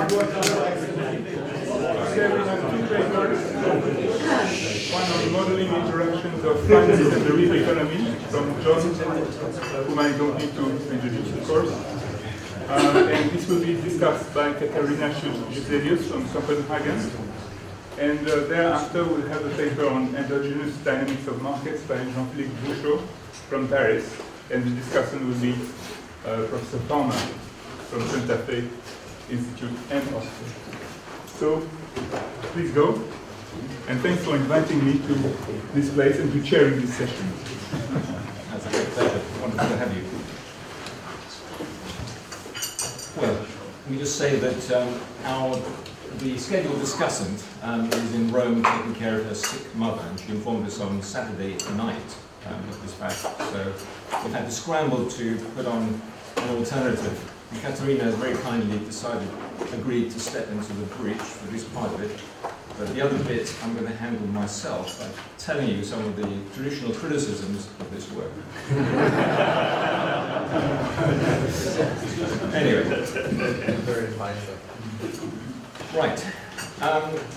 two papers. One on modeling interactions of finance and the real economy from John, whom I don't need to introduce, of course. And this will be discussed by Katarina Juselius from Copenhagen. And thereafter we'll have a paper on endogenous dynamics of markets by Jean-Philippe Bouchot from Paris. And the discussion will be Professor Palmer from Santa Fe Institute and Oxford. So please go. And thanks for inviting me to this place and to chairing this session. That's a great pleasure. Wonderful to have you. Well, let me just say that the scheduled discussant is in Rome taking care of her sick mother, and she informed us on Saturday night of this fact. So we've had to scramble to put on an alternative. And Katerina has very kindly agreed to step into the breach for this part of it. But the other bit I'm going to handle myself by telling you some of the traditional criticisms of this work. Anyway. Right.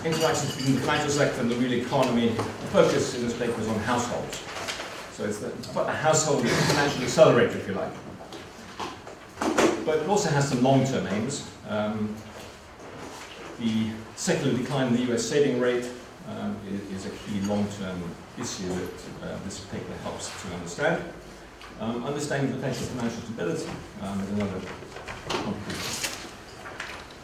Interactions between the financial sector and the real economy. The focus in this paper is on households. So it's about the household financial accelerator, if you like. But it also has some long-term aims. The secular decline in the US saving rate is a key long-term issue that this paper helps to understand. Understanding the potential financial stability is another contribution.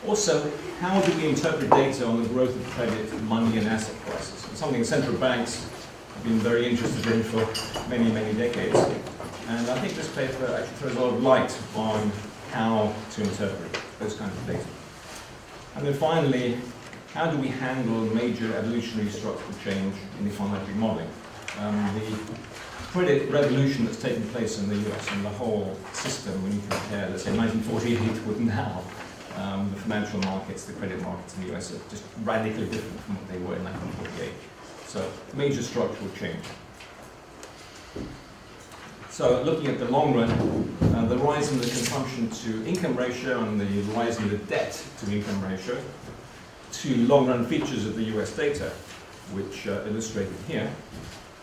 Also, how do we interpret data on the growth of credit, money, and asset prices? It's something central banks have been very interested in for many, many decades. And I think this paper actually throws a lot of light on how to interpret those kinds of data. And then finally, how do we handle major evolutionary structural change in econometric modeling? The credit revolution that's taken place in the US and the whole system, when you compare, let's say, 1948 with now, the financial markets, the credit markets in the US are just radically different from what they were in 1948. So, major structural change. So, looking at the long run, the rise in the consumption to income ratio and the rise in the debt to income ratio, two long run features of the US data, which are illustrated here.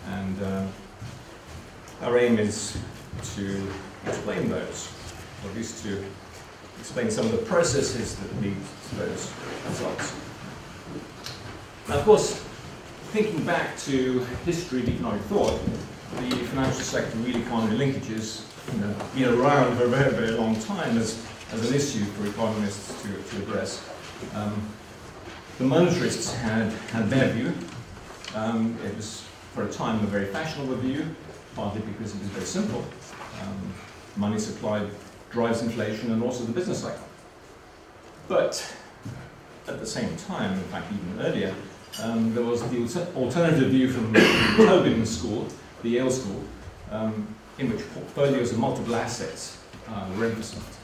And our aim is to explain those, or at least to explain some of the processes that lead to those results. Now, of course, thinking back to history of economic thought, the financial sector real economy linkages been around for a very, very long time as an issue for economists to address. The monetarists had their view. It was, for a time, a very fashionable view, partly because it was very simple. Money supply drives inflation and also the business cycle. But at the same time, in fact, even earlier, there was the alternative view from the Tobin school, the Yale school, in which portfolios of multiple assets were emphasized.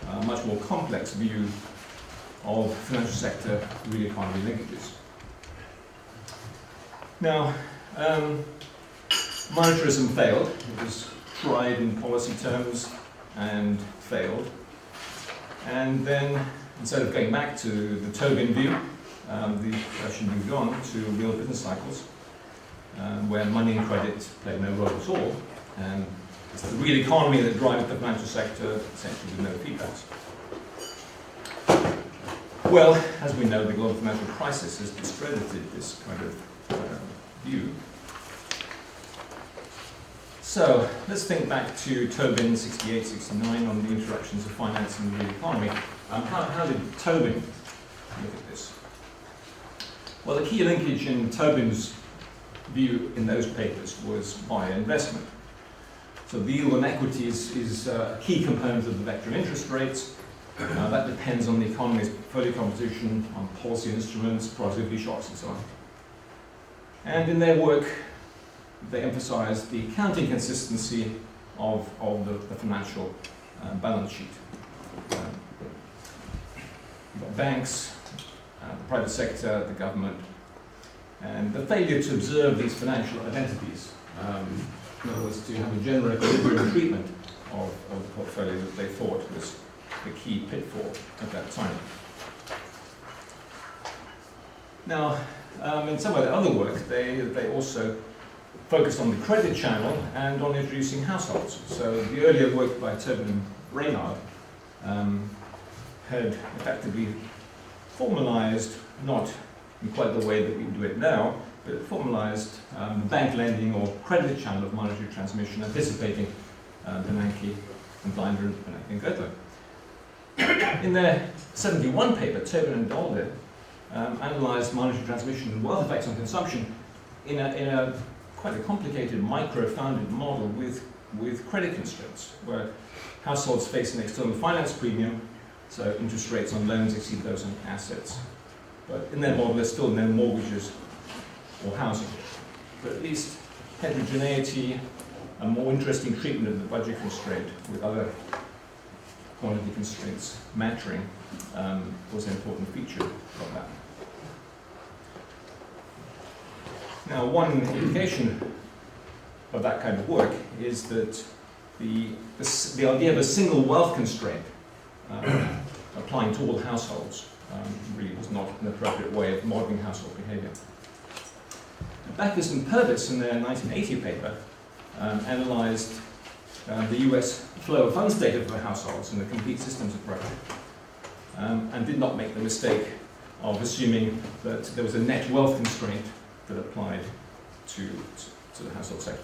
A much more complex view of financial sector real economy linkages. Now, monetarism failed. It was tried in policy terms and failed. And then, instead of going back to the Tobin view, the discussion moved on to real business cycles, where money and credit play no role at all. And it's the real economy that drives the financial sector, essentially with no feedbacks. Well, as we know, the global financial crisis has discredited this kind of view. So, let's think back to Tobin 68, 69 on the interactions of finance and the real economy. How did Tobin look at this? Well, the key linkage in Tobin's view in those papers was via investment. So the yield on equities is a key component of the vector of interest rates. That depends on the economy's portfolio composition, on policy instruments, productivity shocks, and so on. And in their work, they emphasized the accounting consistency of the financial balance sheet. You've got banks, the private sector, the government, and the failure to observe these financial identities, in other words, to have a general equilibrium treatment of the portfolio that they thought was the key pitfall at that time. Now, in some of their other work, they also focused on the credit channel and on introducing households. So the earlier work by Tobin and Reynard had effectively formalized, not in quite the way that we do it now, but it formalized the bank lending or credit channel of monetary transmission, anticipating Bernanke and Blinder and Bernanke and Gottler. In their 71 paper, Tobin and Dalder analysed monetary transmission and wealth effects on consumption in a quite a complicated micro-founded model with credit constraints, where households face an external finance premium, so interest rates on loans exceed those on assets. But in their model, there's still no mortgages or housing. But at least heterogeneity, a more interesting treatment of the budget constraint with other quantity constraints mattering was an important feature of that. Now, one implication of that kind of work is that the idea of a single wealth constraint applying to all households really was not an appropriate way of modeling household behavior. Backus and Purvis, in their 1980 paper, analyzed the US flow of funds data for households in the complete systems approach, and did not make the mistake of assuming that there was a net wealth constraint that applied to the household sector.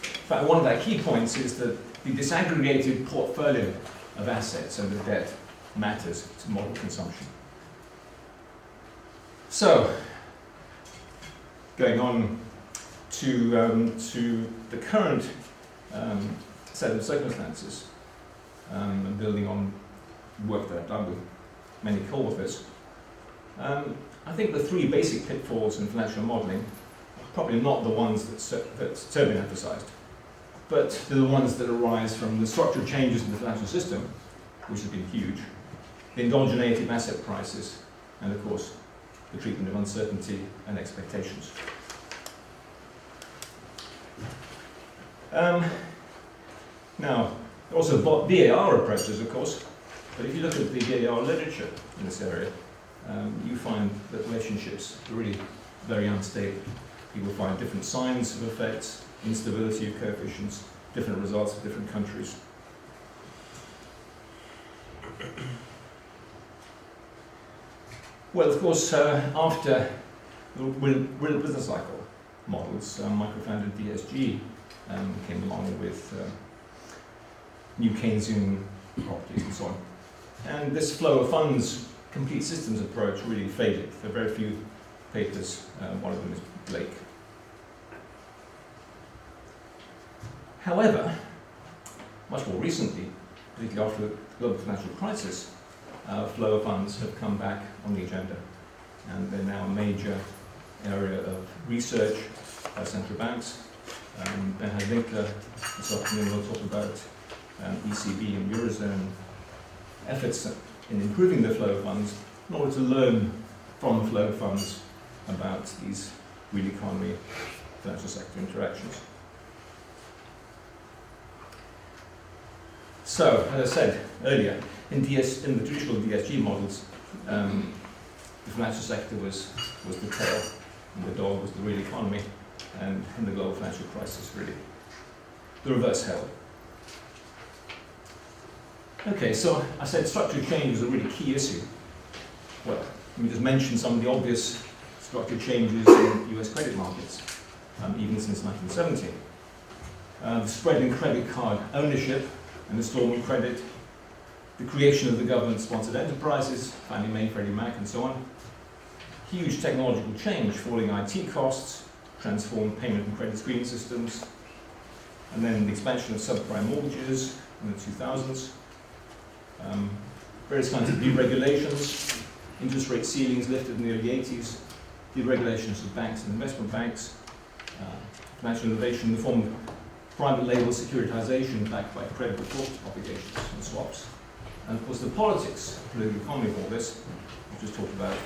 In fact, one of their key points is that the disaggregated portfolio of assets and the debt matters to model consumption. So, going on to the current set of circumstances, and building on work that I've done with many co-authors, I think the three basic pitfalls in financial modelling are probably not the ones that Tobin emphasised, but they're the ones that arise from the structural changes in the financial system, which have been huge, the endogeneity of asset prices, and of course, the treatment of uncertainty and expectations. Now, also VAR approaches, of course, but if you look at the VAR literature in this area, you find that relationships are really very unstable. People find different signs of effects, instability of coefficients, different results for different countries. Well, of course, after the real business cycle models, micro-founded DSG came along with new Keynesian properties and so on. And this flow of funds, complete systems approach really faded. There are very few papers, one of them is Blake. However, much more recently, particularly after the global financial crisis, flow of funds have come back on the agenda, and they're now a major area of research by central banks. Bernhard Winkler this afternoon will talk about ECB and Eurozone efforts in improving the flow of funds in order to learn from the flow of funds about these real economy financial sector interactions. So, as I said earlier, in the traditional DSG models, the financial sector was the tail, and the dog was the real economy, and in the global financial crisis, really, the reverse held. Okay, so I said structural change is a really key issue. Well, let me just mention some of the obvious structural changes in US credit markets, even since 1970. The spread in credit card ownership and installment credit, the creation of the government-sponsored enterprises, Fannie Mae, Freddie Mac, and so on. Huge technological change, falling IT costs, transformed payment and credit screening systems, and then the expansion of subprime mortgages in the 2000s. Various kinds of deregulations, interest rate ceilings lifted in the early 80s, deregulations of banks and investment banks, financial innovation in the form of private label securitization backed by credit default obligations and swaps. And of course the politics, political economy of all this, we just talked about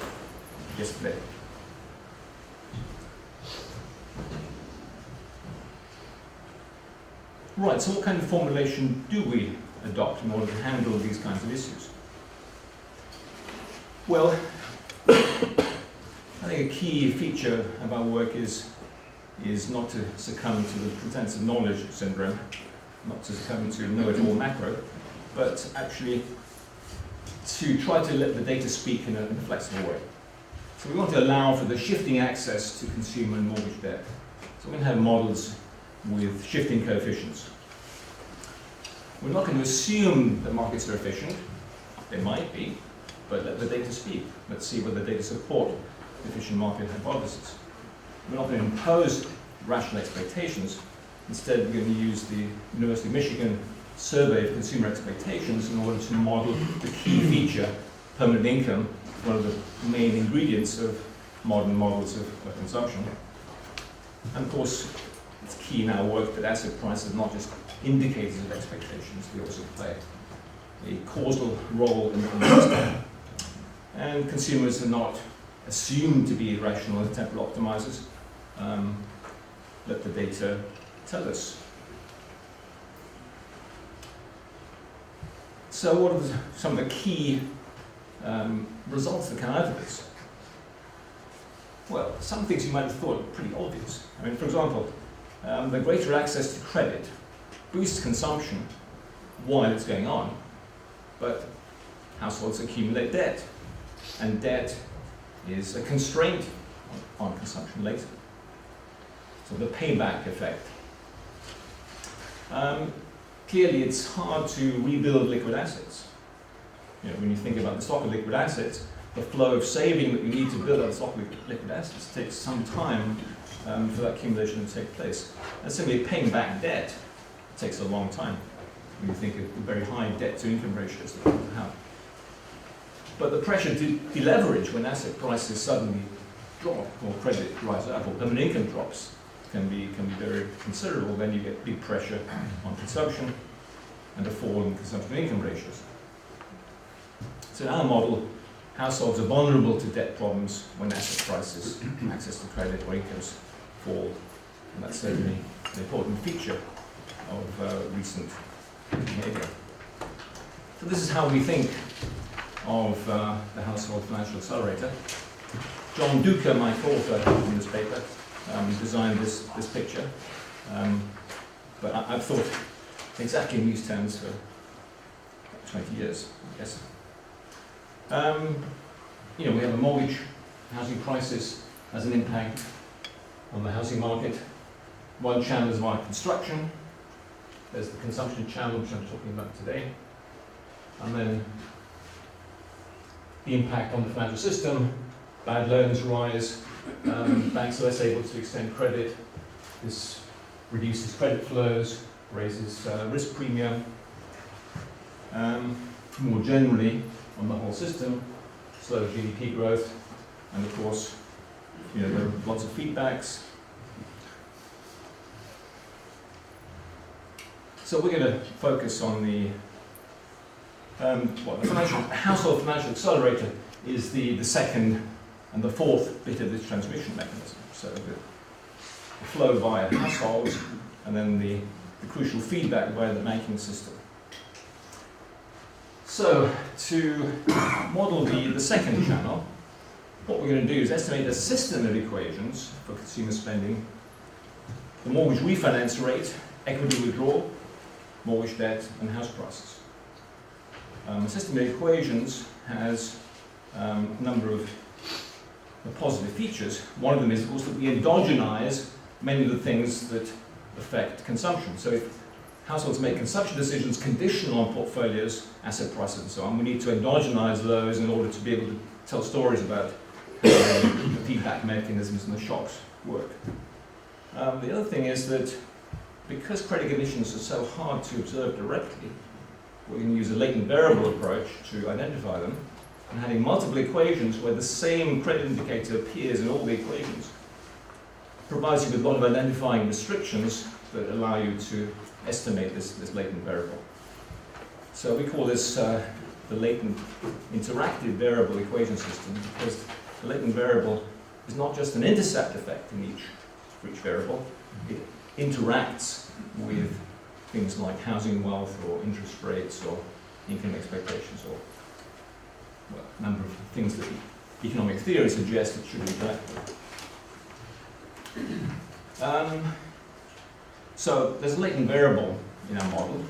yesterday. Right, so what kind of formulation do we adopt in order to handle these kinds of issues? Well, I think a key feature of our work is not to succumb to the pretense of knowledge syndrome, not to succumb to know-it-all macro, but actually to try to let the data speak in a flexible way. So we want to allow for the shifting access to consumer and mortgage debt. So we're going to have models with shifting coefficients. We're not going to assume that markets are efficient. They might be, but let the data speak. Let's see whether the data support efficient market hypothesis. We're not going to impose rational expectations. Instead, we're going to use the University of Michigan survey of consumer expectations in order to model the key feature, permanent income, one of the main ingredients of modern models of consumption. And of course, it's key in our work that asset prices are not just indicators of expectations, they also play a causal role in the system. And consumers are not assumed to be rational and temporal optimizers. Let the data tell us. So what are some of the key results that come out of this? Well, some things you might have thought were pretty obvious. I mean, for example, the greater access to credit boosts consumption while it's going on, but households accumulate debt, and debt is a constraint on consumption later. So the payback effect. Clearly, it's hard to rebuild liquid assets. You know, when you think about the stock of liquid assets, the flow of saving that you need to build up the stock of liquid assets takes some time for that accumulation to take place. And similarly, paying back debt takes a long time when you think of the very high debt-to-income ratios that people have. But the pressure to deleverage when asset prices suddenly drop, or credit rises up, or permanent income drops, can be very considerable. Then you get big pressure on consumption and a fall in consumption-to-income ratios. So in our model, households are vulnerable to debt problems when asset prices, access to credit or incomes fall. And that's certainly an important feature of recent behavior. So this is how we think of the Household Financial Accelerator. John Duca, my co-author in this paper, designed this picture. But I've thought exactly in these terms for 20 years, I guess. You know, we have a mortgage housing crisis has an impact on the housing market. One channel is via construction. There's the consumption channel, which I'm talking about today. And then the impact on the financial system. Bad loans rise. Banks are less able to extend credit. This reduces credit flows, raises risk premium. More generally, on the whole system, slow GDP growth, and of course, you know, there are lots of feedbacks. So we're going to focus on the Household Financial Accelerator is the second and the fourth bit of this transmission mechanism. So the flow via households, and then the crucial feedback via the banking system. So to model the second channel, what we're going to do is estimate a system of equations for consumer spending, the mortgage refinance rate, equity withdrawal, mortgage debt, and house prices. The system of equations has a number of positive features. One of them is, of course, that we endogenize many of the things that affect consumption. So if households make consumption decisions conditional on portfolios, asset prices, and so on, we need to endogenize those in order to be able to tell stories about how the feedback mechanisms and the shocks work. The other thing is that because credit conditions are so hard to observe directly, we can use a latent variable approach to identify them, and having multiple equations where the same credit indicator appears in all the equations provides you with a lot of identifying restrictions that allow you to estimate this latent variable. So we call this the latent interactive variable equation system, because the latent variable is not just an intercept effect for each variable, it interacts with things like housing wealth or interest rates or income expectations or a number of things that economic theory suggests it should be that. So there's a latent variable in our model,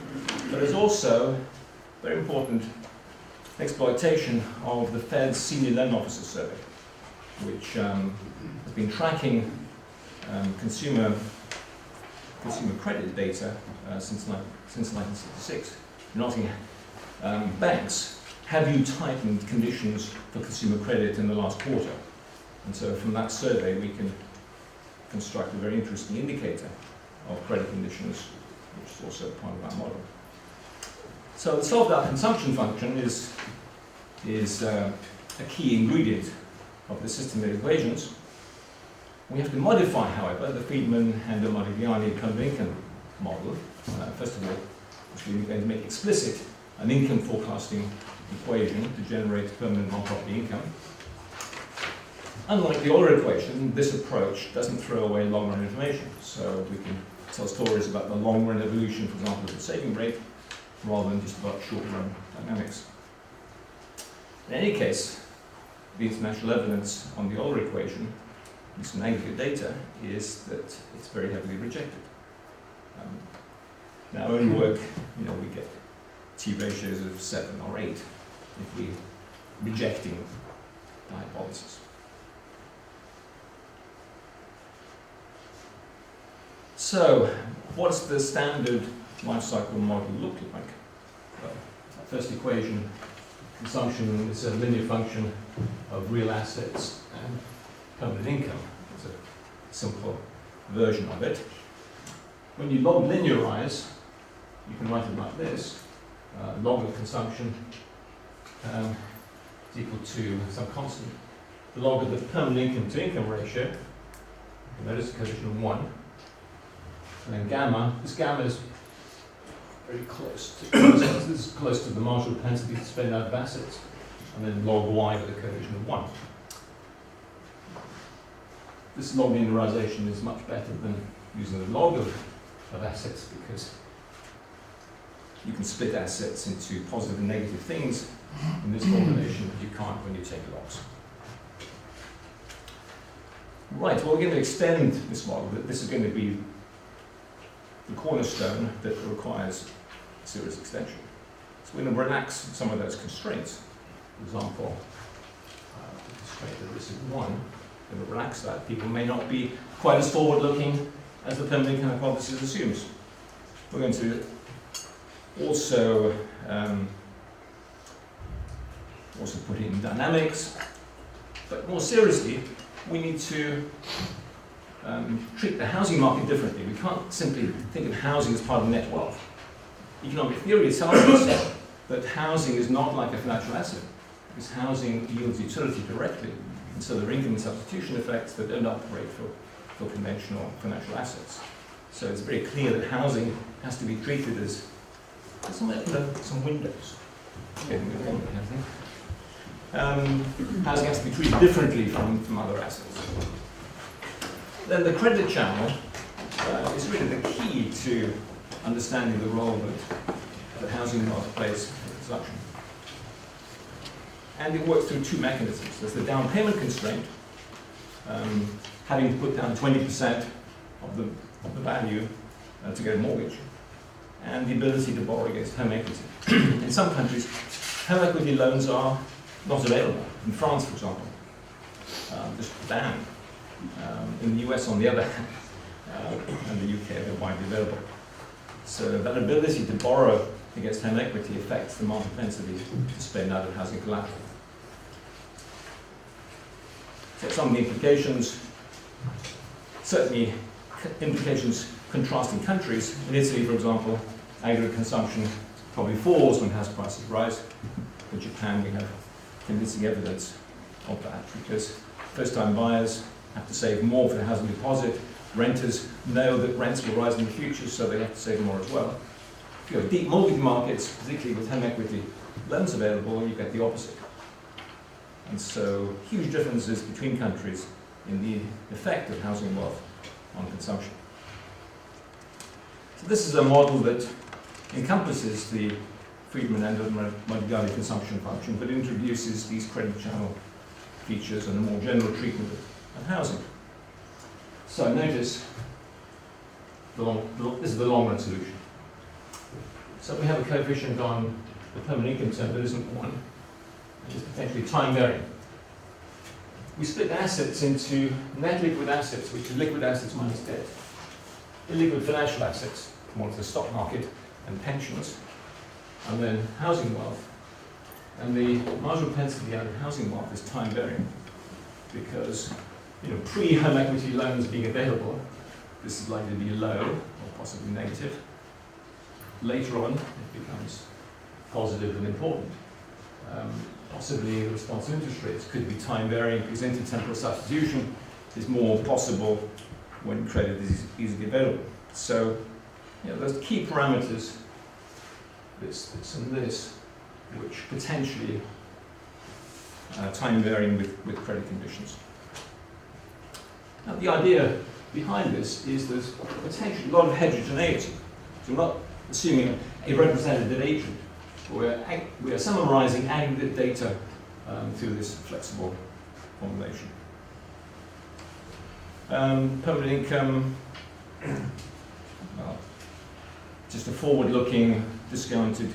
but there's also very important exploitation of the Fed's Senior Loan Officer Survey, which has been tracking consumer credit data since 1966. You're asking banks, have you tightened conditions for consumer credit in the last quarter? And so from that survey we can construct a very interesting indicator of credit conditions, which is also part of our model. So the solved-out consumption function is a key ingredient of the system of equations. We have to modify, however, the Friedman and the Modigliani permanent income model. First of all, we're going to make explicit an income forecasting equation to generate permanent non-property income. Unlike the Euler equation, this approach doesn't throw away long-run information, so we can tell stories about the long-run evolution, for example, of the saving rate, rather than just about short-run dynamics. In any case, the international evidence on the Euler equation, at least in aggregate data, is that it's very heavily rejected. In our own work, we get T ratios of 7 or 8 if we're rejecting the hypothesis. So, what does the standard life cycle model look like? Well, that first equation, consumption is a linear function of real assets and permanent income. It's a simple version of it. When you log linearize, you can write it like this. Log of consumption is equal to some constant. The log of the permanent income to income ratio, you notice the coefficient of 1. And then gamma, this gamma is very close to, this is close to the marginal propensity to spend out of assets. And then log y with a coefficient of 1. This log linearization is much better than using the log of assets, because you can split assets into positive and negative things in this formulation, but you can't when you take logs. Right, well, we're going to extend this model. This is going to be the cornerstone that requires serious extension. So we're going to relax some of those constraints. For example, the constraint that this is 1. We're going to relax that. People may not be quite as forward-looking as the permanent income hypothesis assumes. We're going to also put in dynamics, but more seriously, we need to treat the housing market differently. We can't simply think of housing as part of net wealth. Economic theory tells us that housing is not like a financial asset, because housing yields utility directly, and so there are income and substitution effects that don't operate for conventional financial assets. So it's very clear that housing has to be treated as some windows. Housing has to be treated differently from other assets. Then the credit channel is really the key to understanding the role that housing market plays in consumption. And it works through 2 mechanisms. There's the down payment constraint, having to put down 20% of the value to get a mortgage, and the ability to borrow against home equity. In some countries, home equity loans are not available. In France, for example, just banned. In the US, on the other hand, and the UK, they're widely available. So that ability to borrow against home equity affects the market propensity to spend out of housing collateral. So some of the implications, certainly implications contrasting countries. In Italy, for example, aggregate consumption probably falls when house prices rise. In Japan, we have convincing evidence of that, because first-time buyers have to save more for the housing deposit. Renters know that rents will rise in the future, so they have to save more as well. If you have deep mortgage markets, particularly with home equity loans available, you get the opposite. And so huge differences between countries in the effect of housing wealth on consumption. So this is a model that encompasses the Friedman and Modigliani consumption function, but introduces these credit channel features and a more general treatment of housing. So notice, this is the long-run solution. So we have a coefficient on the permanent income term that isn't 1, and is potentially time-varying. We split assets into net liquid assets, which is liquid assets minus debt, illiquid financial assets, more to the stock market and pensions, and then housing wealth. And the marginal propensity out of housing wealth is time-varying because, pre-home equity loans being available, this is likely to be low or possibly negative. Later on, it becomes positive and important. Possibly the response to interest rates could be time-varying because intertemporal substitution is more possible when credit is easily available. So, those key parameters, this and this, which potentially time-varying with credit conditions. Now, the idea behind this is there's potentially a lot of heterogeneity. So we're not assuming a representative agent. We are summarizing aggregate data through this flexible formulation. Permanent income, well, just a forward-looking, discounted,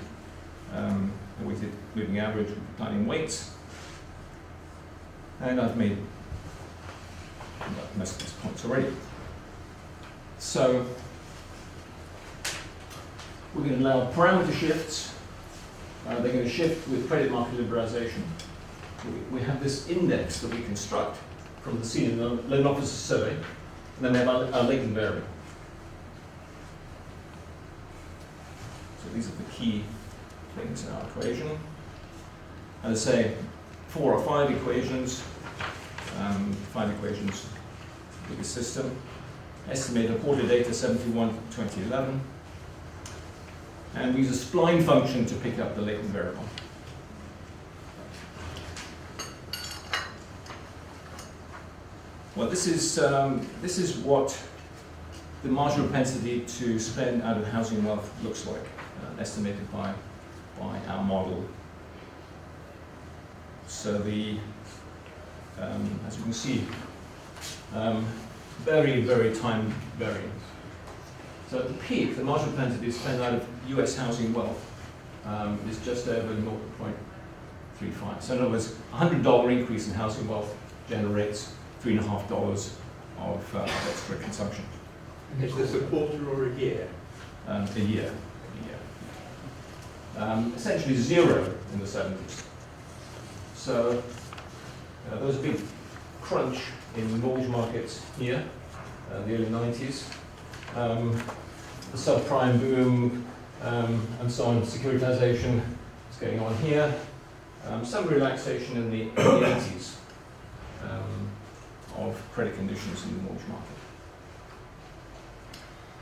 weighted moving average with declining weights. And I've made most of these points already. So we're going to allow parameter shifts. They're going to shift with credit market liberalization. We have this index that we construct from the senior loan officer survey, and then we have our latent variable. So these are the key things in our equation. As I say, 4 or 5 equations, 5 equations with the system. Estimated quarter data 71 to 2011. And we use a spline function to pick up the latent variable. Well, this is what the marginal propensity to spend out of housing wealth looks like, estimated by our model. So the, as you can see, very, very time varying. So at the peak, the marginal propensity to spend out of US housing wealth is just over 0.35. So in other words, a $100 increase in housing wealth generates $3.50 of extra consumption. Is this a quarter or a year? A year. Essentially 0 in the 70s. So there was a big crunch in mortgage markets here, the early 90s. The subprime boom and so on, securitization is going on here. Some relaxation in the 80s of credit conditions in the mortgage market.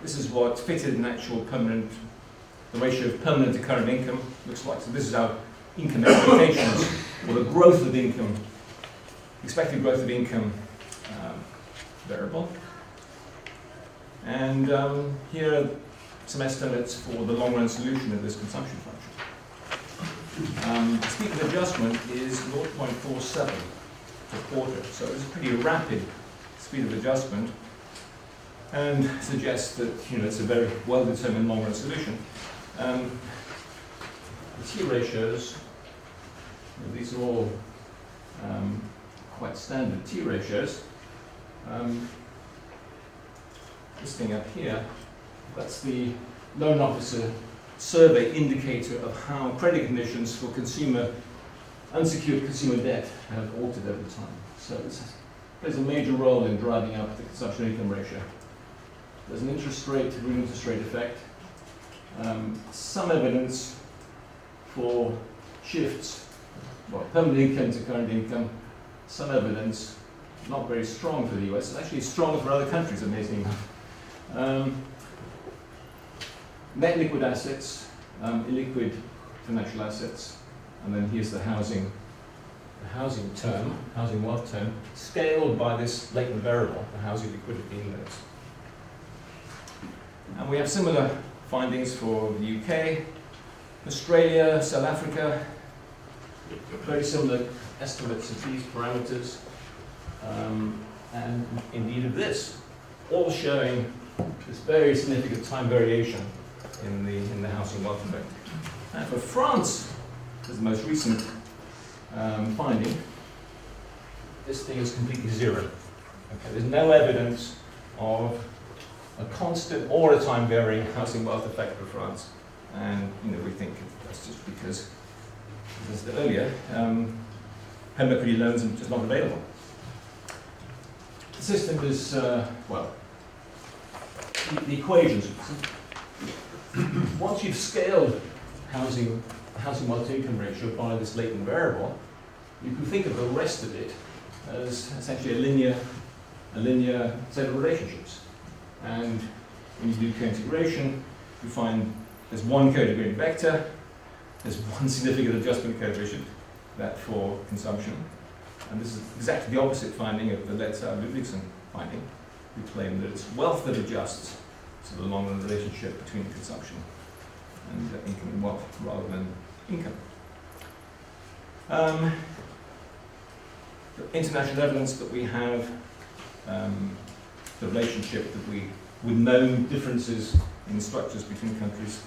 This is what fitted and actual permanent, the ratio of permanent to current income looks like. So this is our income expectations, or the growth of income, expected growth of income variable. And here are some estimates for the long-run solution of this consumption function. The speed of adjustment is 0.47 per quarter, so it's a pretty rapid speed of adjustment, and suggests that it's a very well-determined long-run solution. The T ratios, these are all quite standard T ratios. This thing up here, that's the loan officer survey indicator of how credit conditions for unsecured consumer debt have altered over time. So this plays a major role in driving up the consumption income ratio. There's an real interest rate effect. Some evidence for shifts, well, permanent income to current income. Some evidence, not very strong for the US, it's actually stronger for other countries, amazingly enough. Net liquid assets, illiquid financial assets, and then here's the housing term, housing wealth term, scaled by this latent variable, the housing liquidity index. And we have similar findings for the UK, Australia, South Africa, very similar estimates of these parameters, and indeed of this, all showing this very significant time variation in the housing wealth effect. And for France, as the most recent finding, this thing is completely zero. Okay, there's no evidence of a constant or a time varying housing wealth effect for France. And we think that's just because, as I said earlier, home equity loans are just not available. The system is, the equations. Once you've scaled housing wealth to income ratio by this latent variable, you can think of the rest of it as essentially a linear set of relationships. And when you do co-integration, you find there's one co-integrating vector, there's one significant adjustment coefficient, that for consumption. And this is exactly the opposite finding of the Letzau-Ludwigsen finding. We claim that it's wealth that adjusts to the long-run relationship between consumption and income and wealth rather than income. The international evidence that we have, the relationship that with known differences in structures between countries,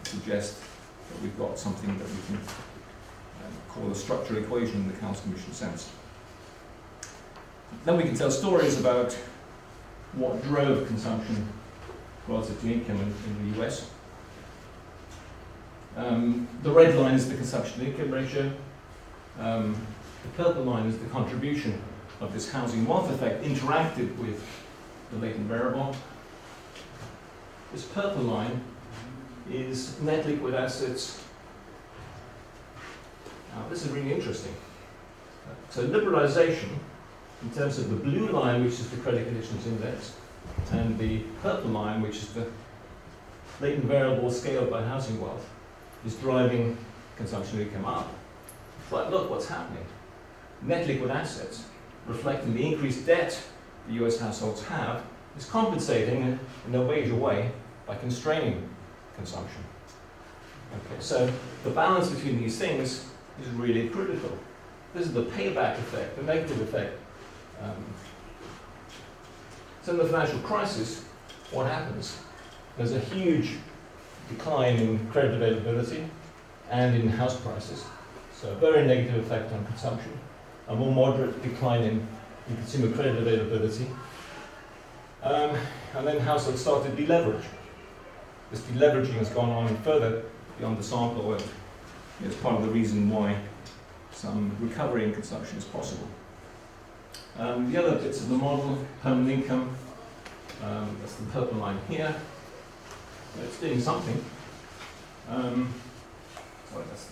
suggest that we've got something that we can call a structural equation in the Council Commission sense. Then we can tell stories about what drove consumption relative to income in the US. The red line is the consumption-to-income ratio. The purple line is the contribution of this housing wealth effect interacted with the latent variable. This purple line is net liquid assets. Now, this is really interesting. So liberalization, in terms of the blue line, which is the credit conditions index, and the purple line, which is the latent variable scaled by housing wealth, is driving consumption income up. But look what's happening. Net liquid assets, reflecting the increased debt the US households have, is compensating in a major way by constraining consumption. Okay, so the balance between these things is really critical. This is the payback effect, the negative effect. So in the financial crisis, what happens? There's a huge decline in credit availability and in house prices. So a very negative effect on consumption. A more moderate decline in consumer credit availability. And then households start to deleverage. This deleveraging has gone on further beyond the sample, and it's part of the reason why some recovery in consumption is possible. The other bits of the model, permanent income, that's the purple line here. It's doing something. Sorry, that's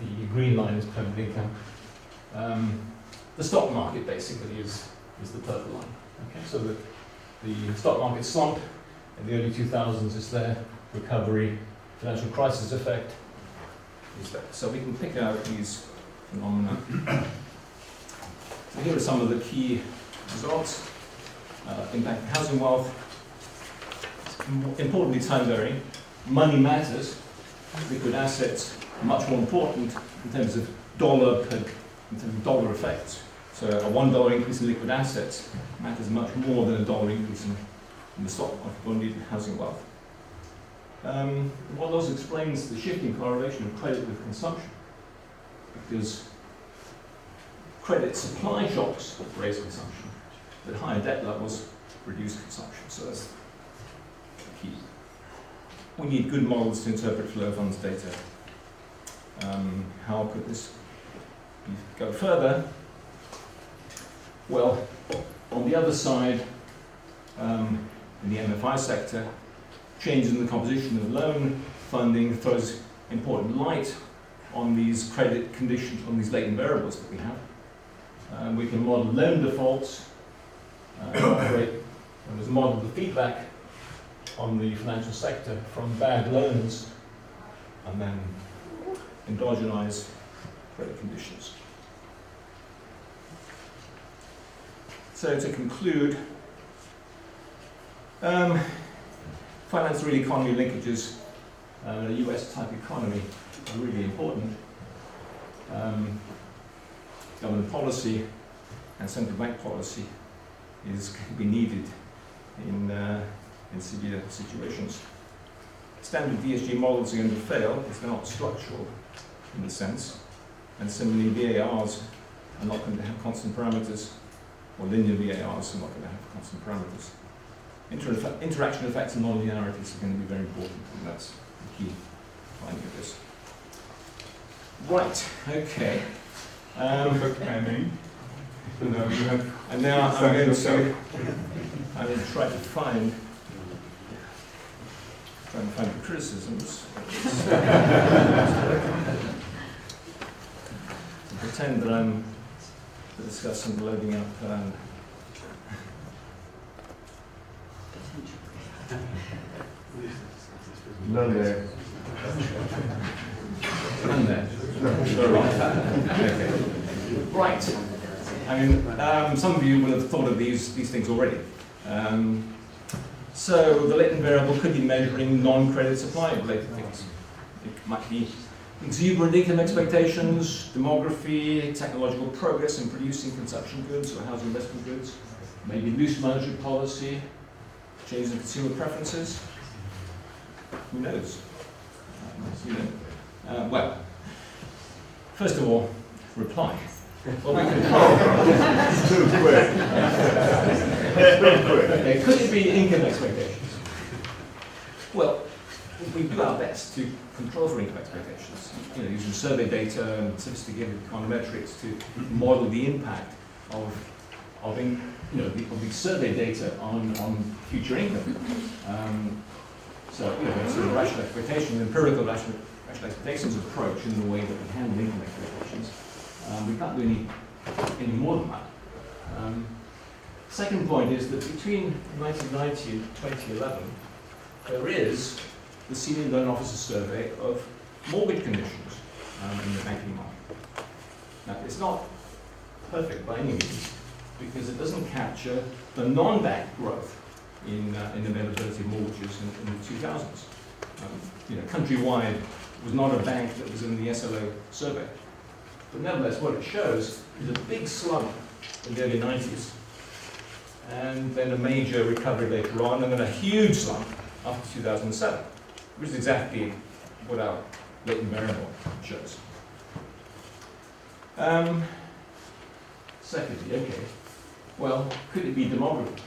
the green line is permanent income. The stock market basically is the purple line. Okay, so the stock market slump in the early 2000s is there. Recovery, financial crisis effect is there. So we can pick out these phenomena. So here are some of the key results. Impact of housing wealth. Importantly, time varying. Money matters. Liquid assets are much more important in terms of dollar effects. So a $1 increase in liquid assets matters much more than a dollar increase in the stock market or indeed housing wealth. The model also explains the shifting correlation of credit with consumption, because credit supply shocks raise consumption, but higher debt levels reduce consumption. So that's the key. We need good models to interpret flow of funds data. How could this go further? Well, on the other side, in the Mfi sector, changes in the composition of loan funding throws important light on these credit conditions, on these latent variables that we have. We can model loan defaults, and there's model the feedback on the financial sector from bad loans, and then endogenize credit conditions. So to conclude, finance real economy linkages, the US type economy are really important. government policy and central bank policy can be needed in severe situations. Standard DSG models are going to fail if they're not structural in the sense, and similarly VARs are not going to have constant parameters, or linear VARs are not going to have constant parameters. Interaction effects and nonlinearities are going to be very important, and that's the key finding of this. Right, okay. Perfect timing. So now you have. And now I'm going to try to find the criticisms. Pretend that I'm discussing loading up. None there. None there. Okay. Right. I mean, some of you will have thought of these things already. So the latent variable could be measuring non-credit supply related things. It might be exuberant income expectations, demography, technological progress in producing consumption goods or housing investment goods, maybe loose monetary policy, changes in consumer preferences. Who knows? Well, first of all, reply. Well, we control. Too quick. Okay, could it be income expectations? Well, we do our best to control for income expectations. Using survey data and sophisticated econometrics to model the impact of the survey data on future income. So, sort of rational expectations, empirical rational expectations approach in the way that we handle income expectations. We can't do any more than that. Second point is that between 1990 and 2011, there is the Senior Loan Officer Survey of mortgage conditions in the banking market. Now, it's not perfect by any means, because it doesn't capture the non-bank growth in availability of mortgages in the 2000s. Countrywide was not a bank that was in the SLO survey. But nevertheless, what it shows is a big slump in the early 90s, and then a major recovery later on, and then a huge slump after 2007, which is exactly what our latent variable shows. Secondly, okay, well, could it be demography?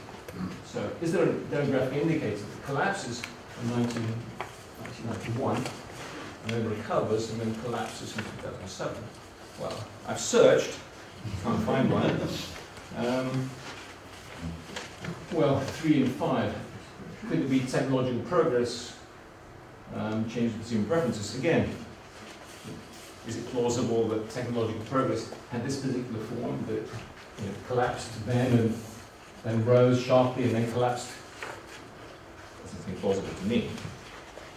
So, is there a demographic indicator that collapses in 1991, and then recovers, and then collapses in 2007? Well, I've searched, can't find one. Well, 3 and 5. Could it be technological progress, change in consumer preferences? Again, is it plausible that technological progress had this particular form that collapsed then and then rose sharply and then collapsed? Doesn't seem plausible to me.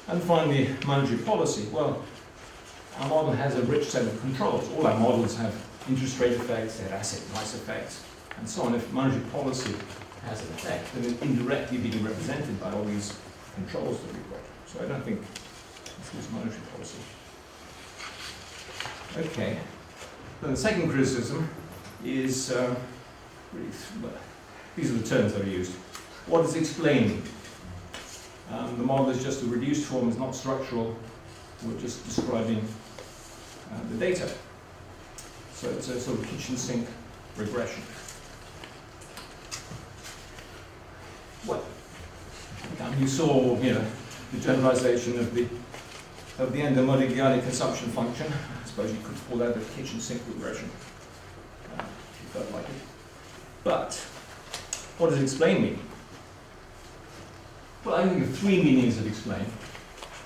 And finally, monetary policy. Well, our model has a rich set of controls. All our models have interest rate effects, they have asset price effects, and so on. If monetary policy has an effect, then it's indirectly being represented by all these controls that we've got. So I don't think this is monetary policy. Okay. Then the second criticism is, these are the terms I've used. What is explaining? The model is just a reduced form, it's not structural. We're just describing the data. So it's a sort of kitchen sink regression. Well, you saw, the generalization of the Endo-Modigliani consumption function. I suppose you could call that a kitchen sink regression, if you felt like it. But what does explain mean? Well, I think of 3 meanings of explain.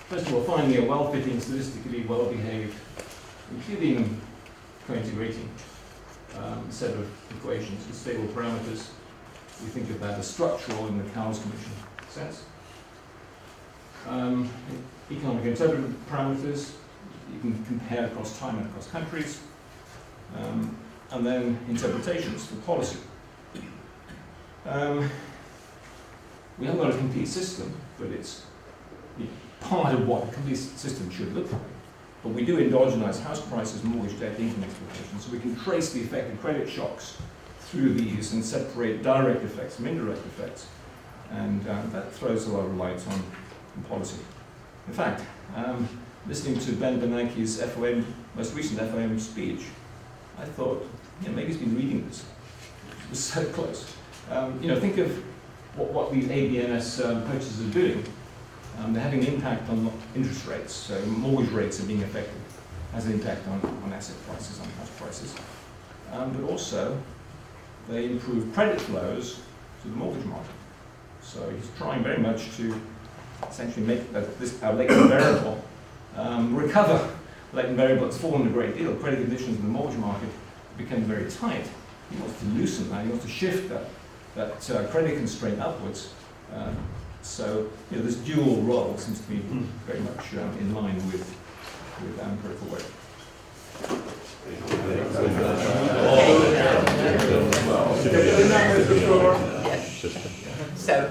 First of all, finding a well-fitting, statistically well-behaved, including co-integrating set of equations with stable parameters. We think of that as structural in the Cowles Commission sense. Economic interpretive parameters, you can compare across time and across countries. And then interpretations for policy. We haven't got a complete system, but it's part of what a complete system should look like. But we do endogenize house prices, mortgage debt, income expectations, so we can trace the effect of credit shocks through these and separate direct effects from indirect effects. And that throws a lot of light on policy. In fact, listening to Ben Bernanke's most recent FOM speech, I thought, maybe he's been reading this. It was so close. Think of what these ABNS purchases are doing. They're having an impact on interest rates, so mortgage rates are being affected. Has an impact on asset prices, on house prices. But also, they improve credit flows to the mortgage market. So he's trying very much to essentially make our latent variable recover. Latent variable has fallen a great deal. Credit conditions in the mortgage market become very tight. He wants to loosen that. He wants to shift that credit constraint upwards. So this dual role seems to be very much in line with empirical work. So,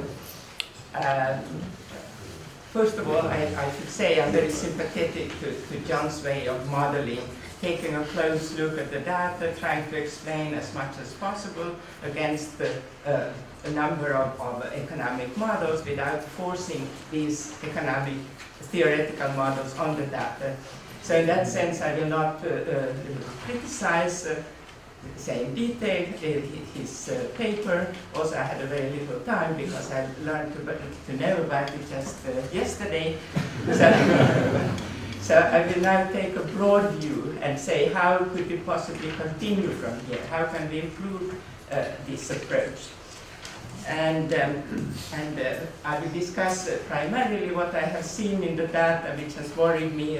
first of all, I should say I'm very sympathetic to John's way of modeling, taking a close look at the data, trying to explain as much as possible against a number of economic models without forcing these economic theoretical models on the data. So in that sense, I will not criticize, say in detail, his paper. Also, I had a very little time because I learned to know about it just yesterday. So I will now take a broad view and say how could we possibly continue from here? How can we improve this approach? And I will discuss primarily what I have seen in the data, which has worried me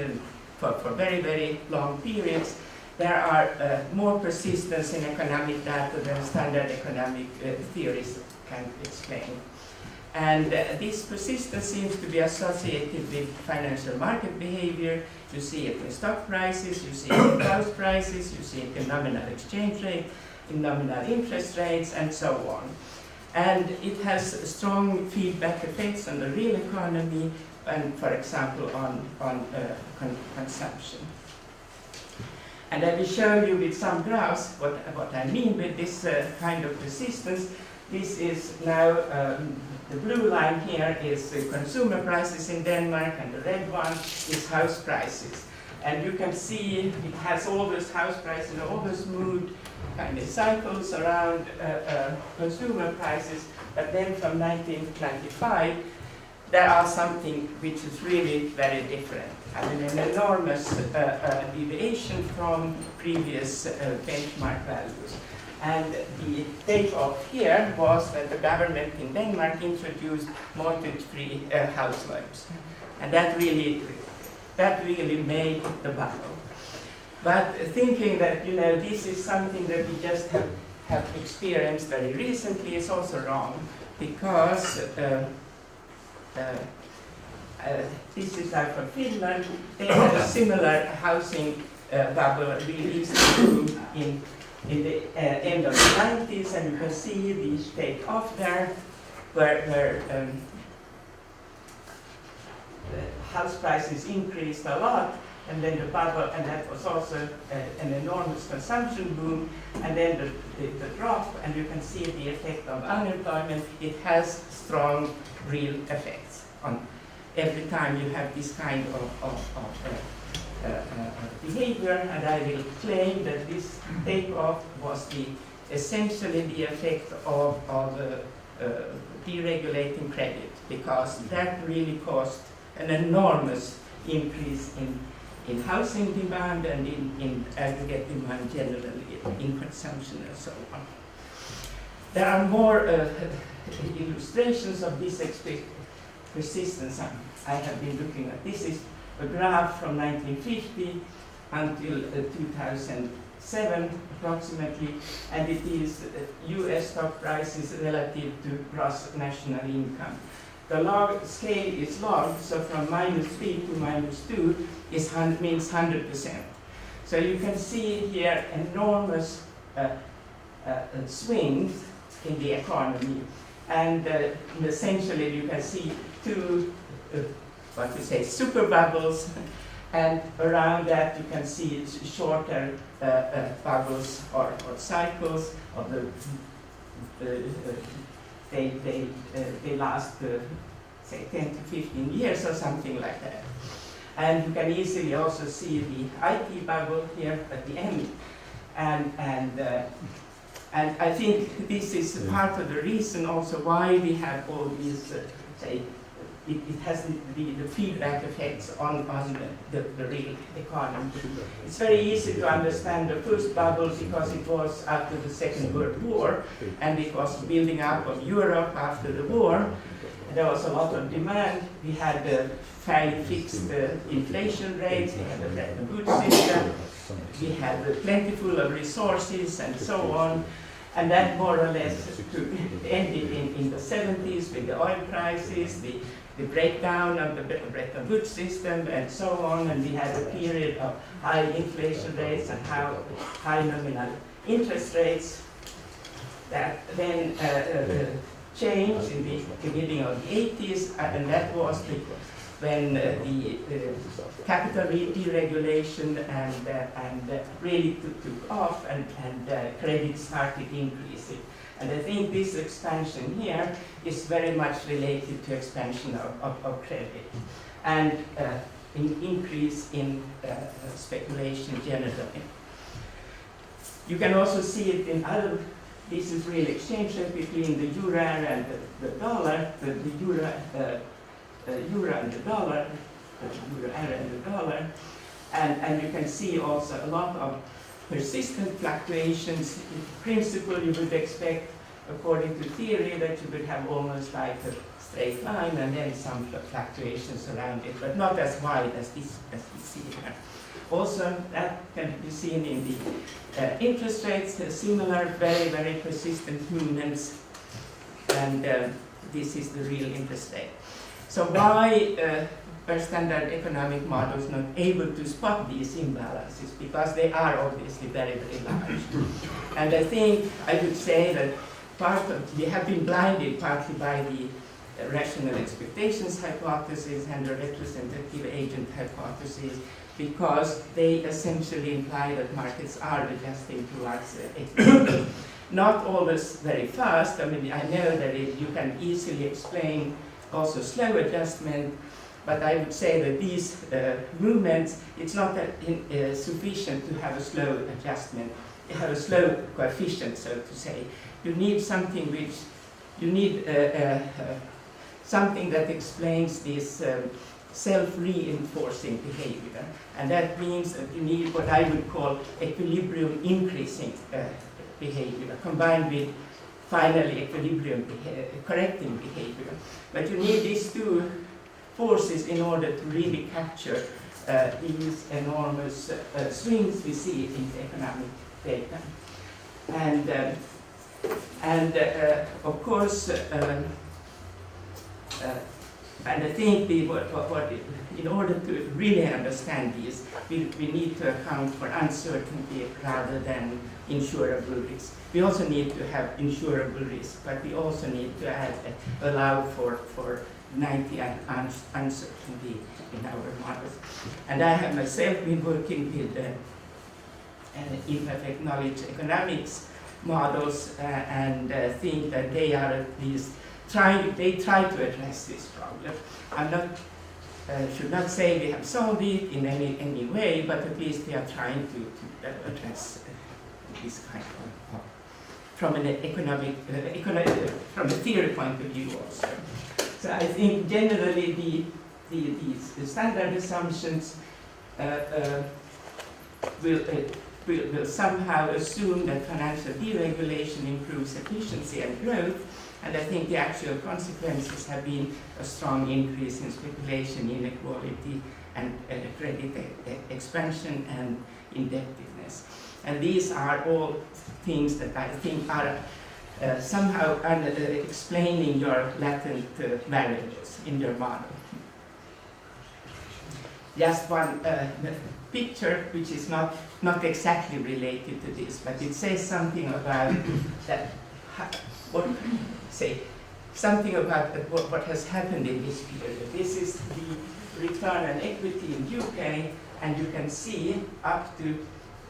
for very, very long periods. There are more persistence in economic data than standard economic theories can explain. And this persistence seems to be associated with financial market behavior. You see it in stock prices, you see it in house prices, you see it in nominal exchange rate, in nominal interest rates, and so on. And it has strong feedback effects on the real economy and, for example, on consumption. And I will show you with some graphs what I mean with this kind of persistence. This is now, the blue line here is consumer prices in Denmark, and the red one is house prices. And you can see it has always, house prices always moved kind of cycles around consumer prices, but then from 1995, there are something which is really very different. I mean, an enormous deviation from previous benchmark values. And the takeoff here was that the government in Denmark introduced mortgage-free house loans. And that really made the bubble. But thinking that, this is something that we just have experienced very recently is also wrong, because this is out from Finland. They had a similar housing bubble released in the end of the 90s, and you can see the take off there, where the house prices increased a lot, and then the bubble, and that was also an enormous consumption boom, and then the drop, and you can see the effect of unemployment. It has strong real effects on every time you have this kind of behavior, and I will claim that this takeoff was essentially the effect of deregulating credit, because that really caused an enormous increase in housing demand and in aggregate demand generally, in consumption and so on. There are more illustrations of this persistence I have been looking at. This is a graph from 1950 until 2007 approximately, and it is US stock prices relative to gross national income. The log scale is log, so from -3 to -2 means 100%. So you can see here enormous swings in the economy, and essentially you can see two, super bubbles, And around that, you can see shorter bubbles or cycles of they last, say, 10 to 15 years or something like that. And you can easily also see the IT bubble here at the end. And I think this is part of the reason also why we have all these, say, it has the feedback effects on the real economy. It's very easy to understand the first bubble because it was after the Second World War, and it was building up of Europe after the war. There was a lot of demand. We had fairly fixed inflation rates, we had a Bretton Woods system, we had plentiful of resources and so on. And that more or less ended in the 70s with the oil prices, the breakdown of the Bretton Woods system and so on, and we had a period of high inflation rates and high nominal interest rates that then changed in the beginning of the 80s, and that was when the capital deregulation and really took off and credit started increasing. And I think this expansion here is very much related to expansion of credit and an increase in speculation generally. You can also see it in other, this is real exchange rate between the euro and the dollar, the euro and the dollar, the euro and the dollar. And you can see also a lot of persistent fluctuations. In principle, you would expect, according to theory, that you would have almost like a straight line and then some fluctuations around it, but not as wide as we see here. Also, that can be seen in the interest rates, similar, very, very persistent movements, and this is the real interest rate. So why are standard economic models not able to spot these imbalances? Because they are obviously very, very large. And I think I would say that we have been blinded partly by the rational expectations hypothesis and the representative agent hypothesis, because they essentially imply that markets are adjusting towards equilibrium. Not always very fast. I mean, I know that you can easily explain also slow adjustment, but I would say that these movements, it's not that sufficient to have a slow adjustment. You have a slow coefficient, so to say. You need something which, you need something that explains this self-reinforcing behavior. And that means that you need what I would call equilibrium increasing behavior, combined with finally equilibrium correcting behavior. But you need these two forces in order to really capture these enormous swings we see in the economic data. And of course, and I think in order to really understand these, we need to account for uncertainty rather than insurable risk. We also need to have insurable risk, but we also need to allow for 90 and uncertainty in our models. And I have myself been working with imperfect knowledge economics models and think that they are at least try to address this problem. I'm not should not say we have solved it in any way, but at least we are trying to address this kind of from an economic from a theory point of view also. So I think generally the standard assumptions will somehow assume that financial deregulation improves efficiency and growth, and I think the actual consequences have been a strong increase in speculation, inequality, and credit expansion and indebtedness. And these are all things that I think are somehow explaining your latent variables in your model. Just one picture, which is not exactly related to this, but it says something about that. Something about what has happened in this period. This is the return on equity in UK and you can see up to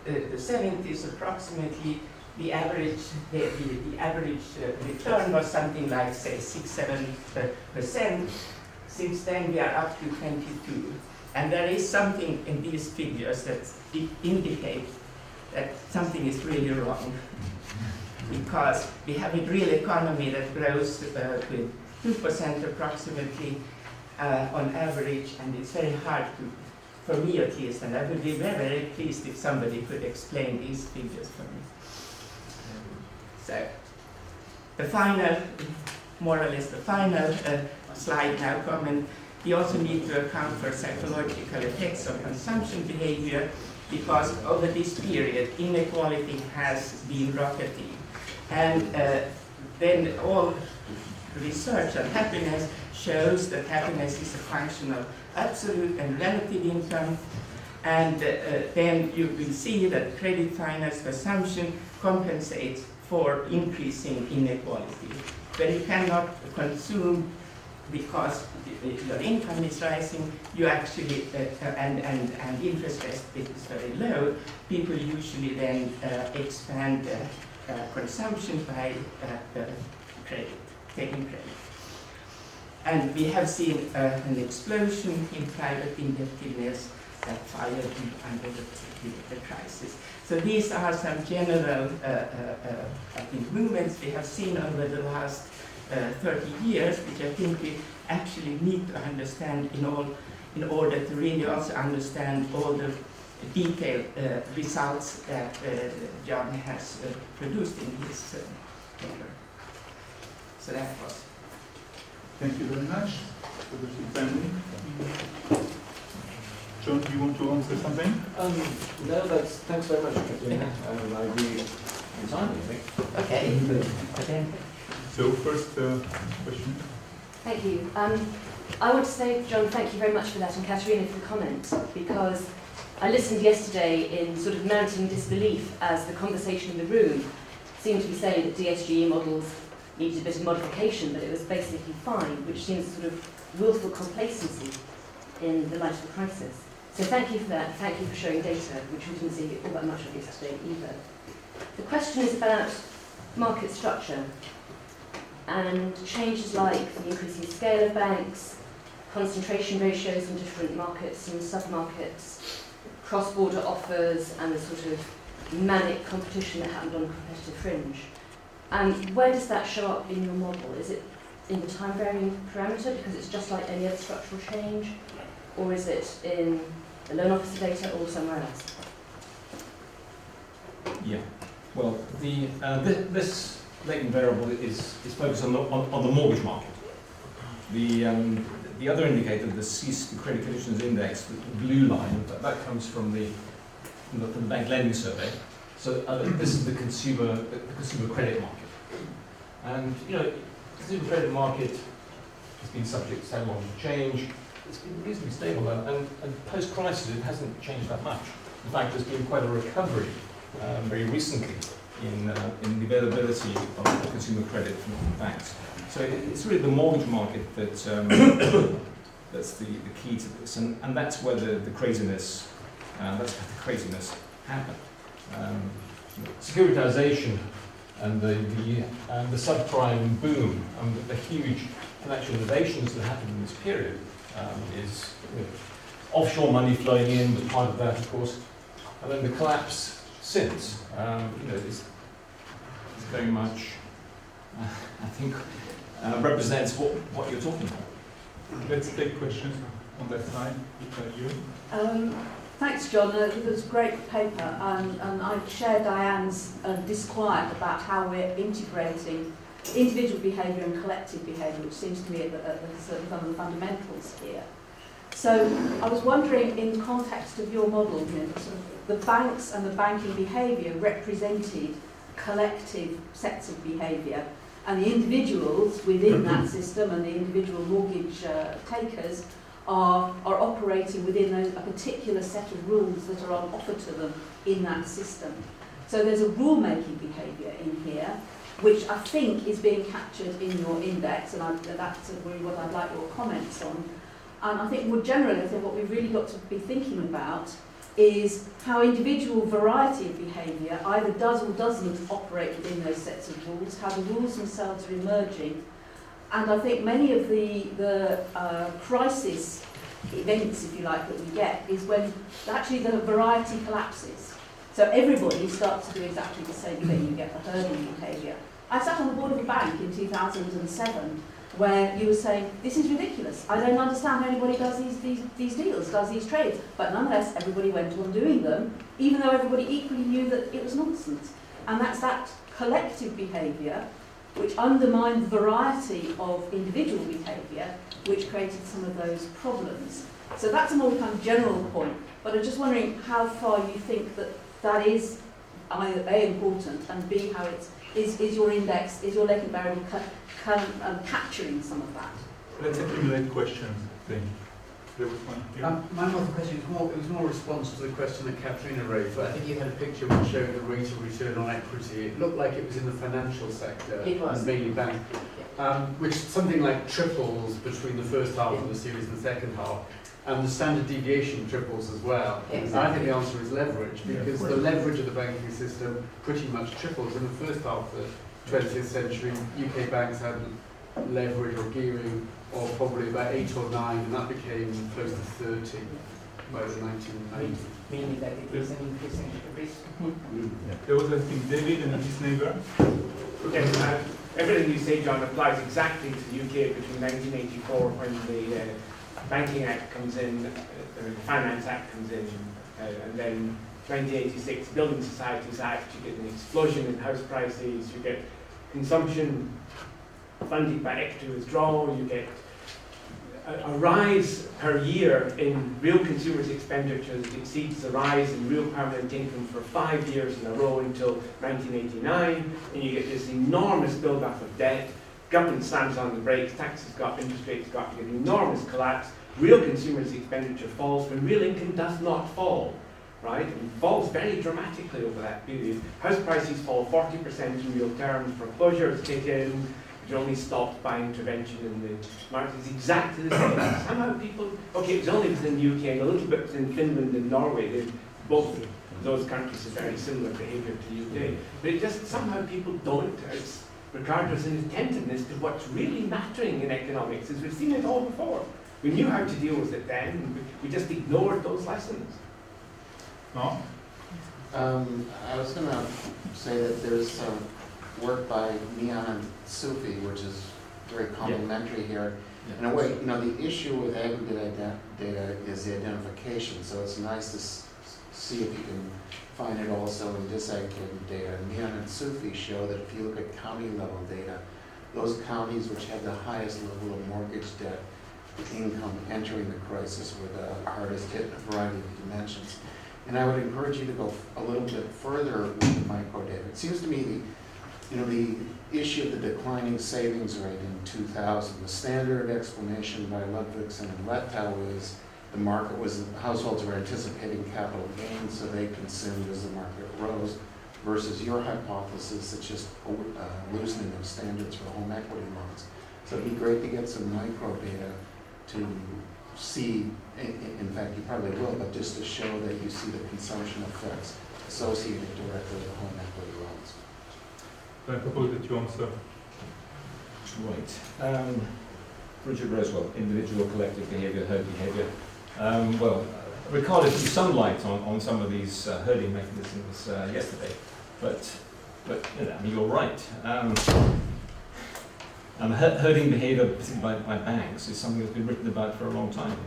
the 70s approximately the average return was something like, say, 6-7%. Since then we are up to 22. And there is something in these figures that indicate that something is really wrong, because we have a real economy that grows with 2% approximately on average, and it's very hard to, for me at least, and I would be very, very pleased if somebody could explain these figures for me. So, the final, more or less the final slide now comment. We also need to account for psychological effects of consumption behavior, because over this period inequality has been rocketing. And then all research on happiness shows that happiness is a function of absolute and relative income. And then you will see that credit finance consumption compensates for increasing inequality. When you cannot consume because your income is rising, you actually, and interest rate is very low, people usually then expand consumption by taking credit. And we have seen an explosion in private indebtedness that followed under the crisis. So these are some general I think movements we have seen over the last 30 years, which I think we actually need to understand in order to really also understand all the detailed results that John has produced in his paper. So that was. Thank you very much for the timing. John, do you want to answer something? No, thanks very much, Katrina. I agree entirely, I think. Okay. So first question. Thank you. I would say, John, thank you very much for that, and Katerina for the comment, because I listened yesterday in sort of mounting disbelief as the conversation in the room seemed to be saying that DSGE models needed a bit of modification, but it was basically fine, which seems sort of willful complacency in the light of the crisis. So thank you for that. Thank you for showing data, which we didn't see all that much of yesterday either. The question is about market structure and changes like the increasing scale of banks, concentration ratios in different markets and sub-markets, cross-border offers, and the sort of manic competition that happened on a competitive fringe. Where does that show up in your model? Is it in the time-varying parameter, because it's just like any other structural change? Or is it in the loan officer data or somewhere else? Yeah, well, this latent variable is focused on the mortgage market. The other indicator, the CIS, the Credit Conditions Index, the blue line, that comes from the bank lending survey. So this is the consumer credit market, and the consumer credit market has been subject to several change. It's been reasonably stable, and post-crisis it hasn't changed that much. In fact, there's been quite a recovery very recently in the availability of consumer credit from banks. So it's really the mortgage market that's the key to this, and that's where the craziness happened. Securitization and the subprime boom, and the huge financial innovations that happened in this period is offshore money flowing in was part of that, of course, and then the collapse since is very much, I think, represents what you're talking about. Let's take questions on that side. You. Thanks, John. It was a great paper, and I share Diane's disquiet about how we're integrating individual behaviour and collective behaviour, which seems to me at some of the fundamentals here. So I was wondering, in the context of your model, sort of the banks and the banking behaviour represented collective sets of behaviour, and the individuals within that system and the individual mortgage takers are operating within a particular set of rules that are on offer to them in that system. So there's a rule-making behaviour in here, which I think is being captured in your index, and that's really what I'd like your comments on. And I think more generally, I think what we've really got to be thinking about is how individual variety of behaviour either does or doesn't operate within those sets of rules, how the rules themselves are emerging. And I think many of the crisis events, if you like, that we get is when actually the variety collapses. So everybody starts to do exactly the same thing. You get the herding behaviour. I sat on the board of a bank in 2007 where you were saying, this is ridiculous. I don't understand how anybody does these deals, does these trades. But nonetheless, everybody went on doing them, even though everybody equally knew that it was nonsense. And that's that collective behaviour which undermined the variety of individual behaviour, which created some of those problems. So that's a more kind of general point. But I'm just wondering how far you think that that is either A, important, and B, how is your index, is your Lakeland variable capturing some of that? Let's accumulate questions, then. There was one here. My other question was more a response to the question that Katrina raised. I think you had a picture which showed the rate of return on equity. It looked like it was in the financial sector, It was. mainly bank, which something like triples between the first half of the series and the second half. And the standard deviation triples as well. Exactly. I think the answer is leverage, because the leverage of the banking system pretty much triples. In the first half of the 20th century, UK banks had leverage or gearing of probably about 8 or 9, and that became close to 30 by the 1990s. Meaning that it is an increasing risk. There was, I think, David and his neighbour. Okay, everything you say, John, applies exactly to the UK between 1984, when the Banking Act comes in, the Finance Act comes in, and then 1986, Building Societies Act. You get an explosion in house prices, you get consumption funded by equity withdrawal, you get a rise per year in real consumers' expenditure that exceeds the rise in real permanent income for 5 years in a row until 1989, and you get this enormous build-up of debt. Government slams on the brakes, taxes go up, interest rates go up, you get an enormous collapse. Real consumers' expenditure falls when real income does not fall, right? It falls very dramatically over that period. House prices fall 40% in real terms, foreclosures kick in, which only stopped by intervention in the market. It's exactly the same. Somehow people, okay, it's only within the UK and a little bit within Finland and Norway. Both of those countries have very similar behaviour to the UK. But it just, somehow people don't regard as an attentiveness to what's really mattering in economics, as we've seen it all before. We knew how to deal with it then, and we just ignored those lessons. No? I was going to say that there's some work by Neon and Sufi, which is very complementary here. In a way, you know, the issue with aggregate data is the identification, so it's nice to see if you can find it also in disaggregated data. Neon and Sufi show that if you look at county level data, those counties which had the highest level of mortgage debt income entering the crisis were the hardest hit in a variety of dimensions. And I would encourage you to go a little bit further with the micro data. It seems to me the issue of the declining savings rate in 2000, the standard explanation by Ludwigson and Letow is the market was, households were anticipating capital gains, so they consumed as the market rose, versus your hypothesis that's just loosening of standards for home equity loans. So it'd be great to get some micro data to see, in fact you probably will, but just to show that you see the consumption effects associated directly with home equity loans. I propose that you answer. Right. Richard Roswell, individual, collective behaviour, herd behaviour. Well, Ricardo threw some light on some of these herding mechanisms yesterday, but you know, I mean, you're right. Herding behaviour, particularly by banks, is something that's been written about for a long time.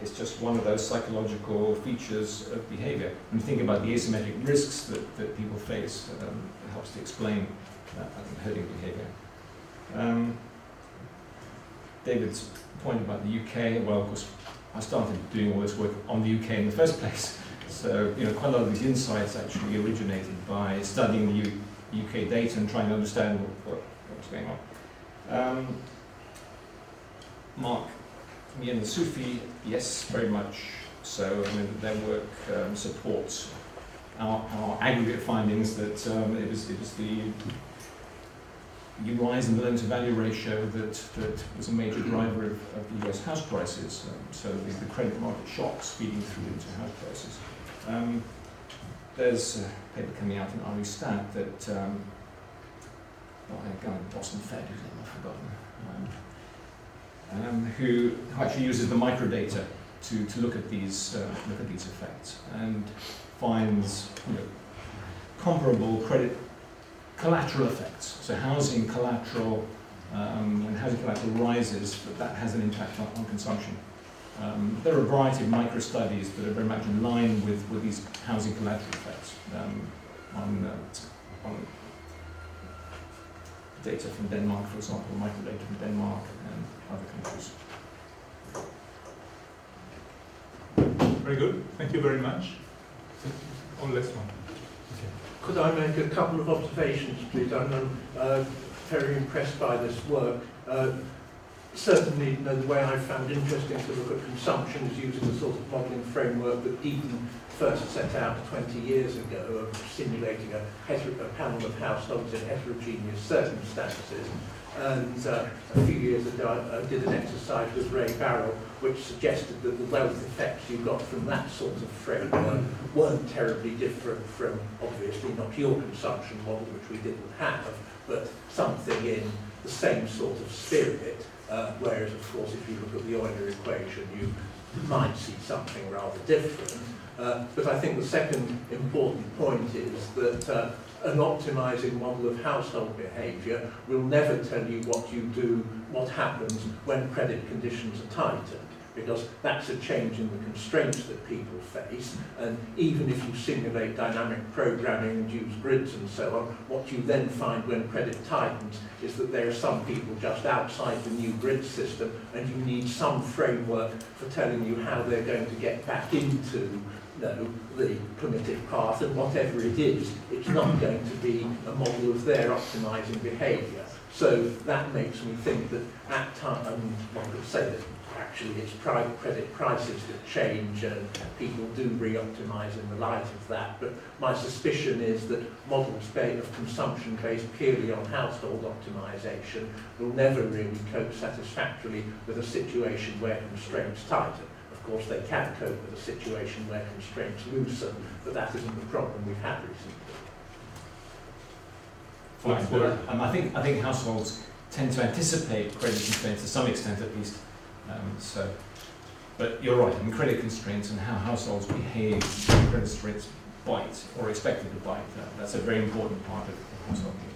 It's just one of those psychological features of behaviour. When you think about the asymmetric risks that people face, it helps to explain herding behaviour. David's point about the UK, well, of course, I started doing all this work on the UK in the first place. So, you know, quite a lot of these insights actually originated by studying the UK data and trying to understand what's going on. Mark, me and Sufi, yes, very much so. I mean, their work supports our aggregate findings that it was the the rise in the loan-to-value ratio that was a major driver of the US house prices. So the credit market shocks feeding through into house prices. There's a paper coming out in RE Stat that a guy in Boston Fed, whose name I've forgotten, who actually uses the microdata to look at these effects and finds comparable credit collateral effects. So housing collateral, when housing collateral rises, that has an impact on consumption. There are a variety of micro studies that are very much in line with these housing collateral effects on data from Denmark, for example, microdata from Denmark and other countries. Very good. Thank you very much. One last one. Could I make a couple of observations, please? I'm very impressed by this work. Certainly, the way I found interesting to look at consumption is using the sort of modelling framework that Deaton first set out 20 years ago of simulating a panel of households in heterogeneous circumstances. And a few years ago, I did an exercise with Ray Barrell, which suggested that the wealth effects you got from that sort of framework weren't terribly different from, obviously, not your consumption model, which we didn't have, but something in the same sort of spirit. Whereas, of course, if you look at the Euler equation, you might see something rather different. But I think the second important point is that an optimizing model of household behavior will never tell you what you do, what happens when credit conditions are tightened, because that's a change in the constraints that people face. And even if you simulate dynamic programming and use grids and so on, what you then find when credit tightens is that there are some people just outside the new grid system, and you need some framework for telling you how they're going to get back into the permitted path, and whatever it is, it's not going to be a model of their optimizing behavior. So that makes me think that at times, one could say that actually it's private credit prices that change and people do re-optimize in the light of that. But my suspicion is that models of consumption based purely on household optimization will never really cope satisfactorily with a situation where constraints tighten. Of course, they can cope with a situation where constraints loosen, but that isn't the problem we've had recently. Fine. Well, I think households tend to anticipate credit constraints to some extent, at least. But you're right. I mean, credit constraints and how households behave when credit constraints bite or expected to bite. That's a very important part of household behavior.